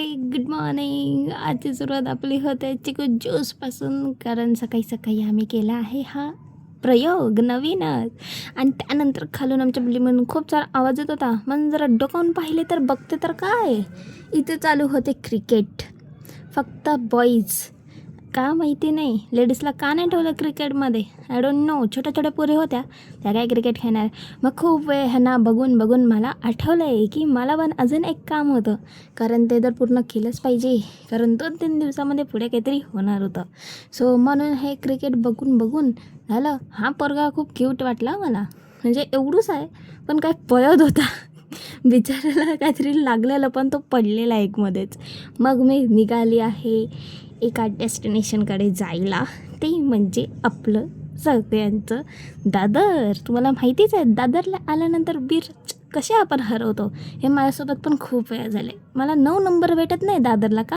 Good morning. आजची सुरुवात आपली होते चिकू ज्यूसपासून, कारण सकाळी सकाळी आम्ही केला आहे हा प्रयोग नवीनच. आणि त्यानंतर खालून आमच्या बिल्डिंगमधून खूप सारा आवाज येत होता. मग जरा डोकावून पाहिले तर बघते तर काय, इथे चालू होते क्रिकेट. फक्त बॉईज, का माहिती नाही लेडीजला का नाही ठेवलं क्रिकेटमध्ये, आय डोंट नो. छोट्या छोट्या पोरी होत्या त्या काय क्रिकेट खेळणार. मग खूप वेळ ह्यांना बघून बघून मला आठवलं आहे की मला पण अजून एक काम होतं, कारण ते तर पूर्ण केलंच पाहिजे, कारण 2-3 दिवसामध्ये पुढे काहीतरी होणार होतं. सो म्हणून हे क्रिकेट बघून बघून झालं. हा पोरगा खूप क्यूट वाटला मला, म्हणजे एवढंच आहे पण काय पळत होता. बिचाराला काहीतरी लागलेलं पण तो पडलेला एकमध्येच. मग मी निघाली आहे एका डेस्टिनेशनकडे जायला, ते म्हणजे आपलं सगळ्यांचं दादर. तुम्हाला माहितीच आहे दादरला आल्यानंतर बीर कसे आपण हरवतो. हे माझ्यासोबत पण खूप वेळा झाले. मला 9 नंबर भेटत नाही दादरला का